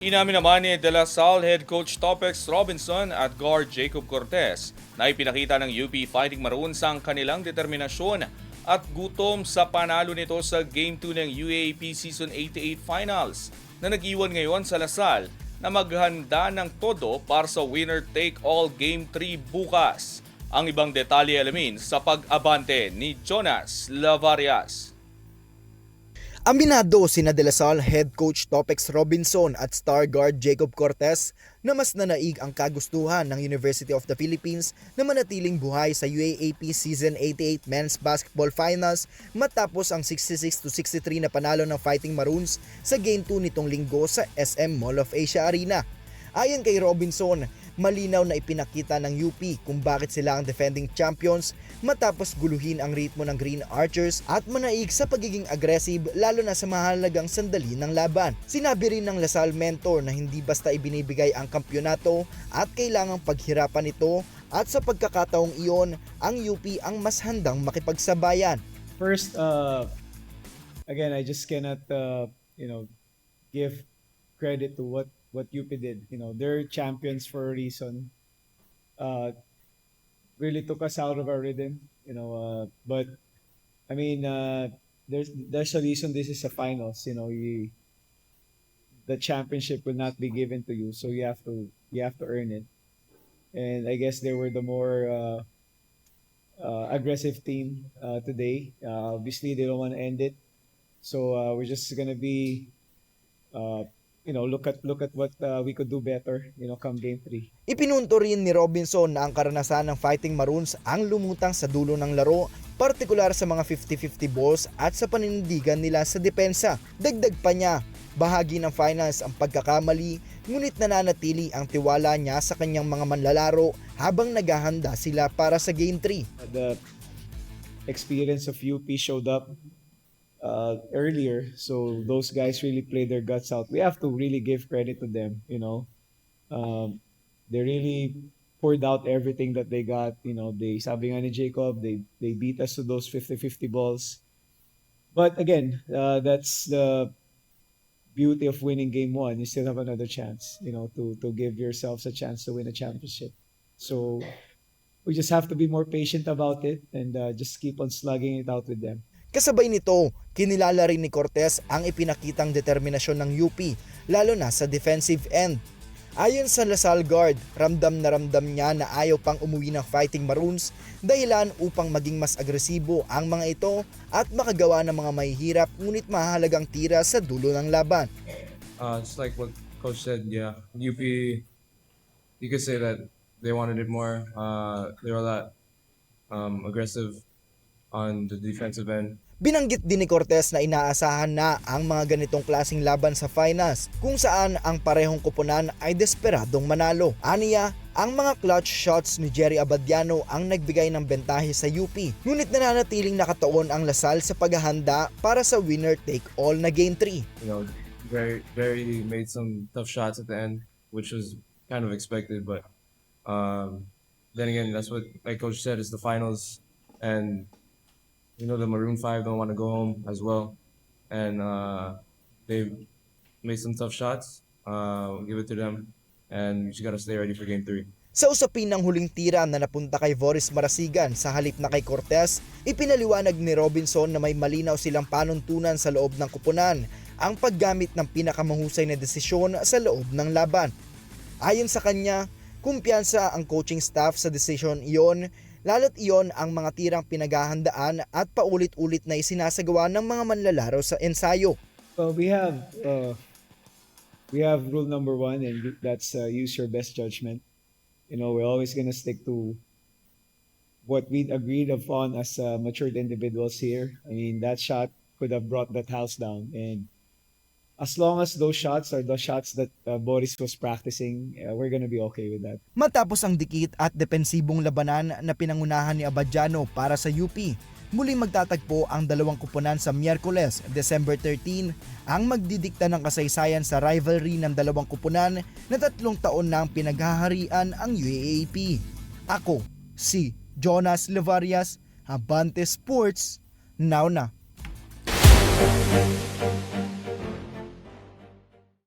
Inamin naman ni De La Salle head coach Topex Robinson at guard Jacob Cortez na ipinakita ng UP Fighting Maroons ang kanilang determinasyon at gutom sa panalo nito sa Game 2 ng UAAP Season 88 Finals na nag-iwan ngayon sa La Salle na maghanda ng todo para sa winner-take-all Game 3 bukas. Ang ibang detalye alamin sa pag-abante ni Jonas Lavarias. Aminado sina De La Salle head coach Topex Robinson at star guard Jacob Cortez na mas nanaig ang kagustuhan ng University of the Philippines na manatiling buhay sa UAAP Season 88 Men's Basketball Finals matapos ang 66-63 na panalo ng Fighting Maroons sa Game 2 nitong linggo sa SM Mall of Asia Arena. Ayon kay Robinson, malinaw na ipinakita ng UP kung bakit sila ang defending champions matapos guluhin ang ritmo ng Green Archers at manaig sa pagiging aggressive lalo na sa mahalagang sandali ng laban. Sinabi rin ng La Salle mentor na hindi basta ibinibigay ang kampyonato at kailangang paghirapan ito at sa pagkakataong iyon, ang UP ang mas handang makipagsabayan. First, again, I just cannot, give credit to what UP did. They're champions for a reason. Really took us out of our rhythm. But I mean, there's a reason this is a finals. The championship will not be given to you, so you have to earn it. And I guess they were the more aggressive team today. Obviously, they don't want to end it, so we're just gonna be. Look at what we could do better, come Game 3. Ipinunto rin ni Robinson na ang karanasan ng Fighting Maroons ang lumutang sa dulo ng laro, partikular sa mga 50-50 balls at sa paninindigan nila sa depensa. Dagdag pa niya, bahagi ng finals ang pagkakamali, ngunit nananatili ang tiwala niya sa kanyang mga manlalaro habang naghahanda sila para sa Game 3. The experience of UP showed up earlier, so those guys really played their guts out. We have to really give credit to them. They really poured out everything that they got. Sabi nga ni Jacob, they beat us to those 50-50 balls. But again, that's the beauty of winning Game 1. You still have another chance, to give yourselves a chance to win a championship. So we just have to be more patient about it and just keep on slugging it out with them. Kasabay nito, kinilala rin ni Cortez ang ipinakitang determinasyon ng UP, lalo na sa defensive end. Ayon sa La Salle guard, ramdam niya na ayaw pang umuwi ng Fighting Maroons dahilan upang maging mas agresibo ang mga ito at makagawa ng mga mahihirap ngunit mahalagang tira sa dulo ng laban. Just like what Coach said, yeah, UP, you could say that they wanted it more. They were a lot aggressive on the defensive end. Binanggit din ni Cortez na inaasahan na ang mga ganitong klaseng laban sa finals kung saan ang parehong koponan ay desperadong manalo. Aniya, ang mga clutch shots ni Jerry Abadiano ang nagbigay ng bentahe sa UP. Ngunit nananatiling nakatuon ang La Salle sa paghahanda para sa winner-take-all na Game 3. Very made some tough shots at the end, which was kind of expected. But then again, that's what, like Coach said, it's the finals. And the Maroon 5 don't want to go home as well. And they made some tough shots. Give it to them. And you just got to stay ready for Game 3. Sa usapin ng huling tira na napunta kay Voris Marasigan sa halip na kay Cortez, ipinaliwanag ni Robinson na may malinaw silang panuntunan sa loob ng kupunan ang paggamit ng pinakamahusay na desisyon sa loob ng laban. Ayon sa kanya, kumpiyansa ang coaching staff sa desisyon iyon, lalo't iyon ang mga tirang pinaghahandaan at paulit-ulit na isinasagawa ng mga manlalaro sa ensayo. Well, we have rule number 1, and that's use your best judgment. We're always gonna stick to what we agreed upon as matured individuals here. I mean, that shot could have brought that house down, and as long as those shots are the shots that Boris was practicing, we're gonna be okay with that. Matapos ang dikit at depensibong labanan na pinangunahan ni Abadiano para sa UP, muling magtatagpo ang dalawang kuponan sa Miyerkules, December 13, ang magdidikta ng kasaysayan sa rivalry ng dalawang kuponan na 3 taon nang pinaghaharian ang UAAP. Ako, si Jonas Lavarias, Abante Sports, now na.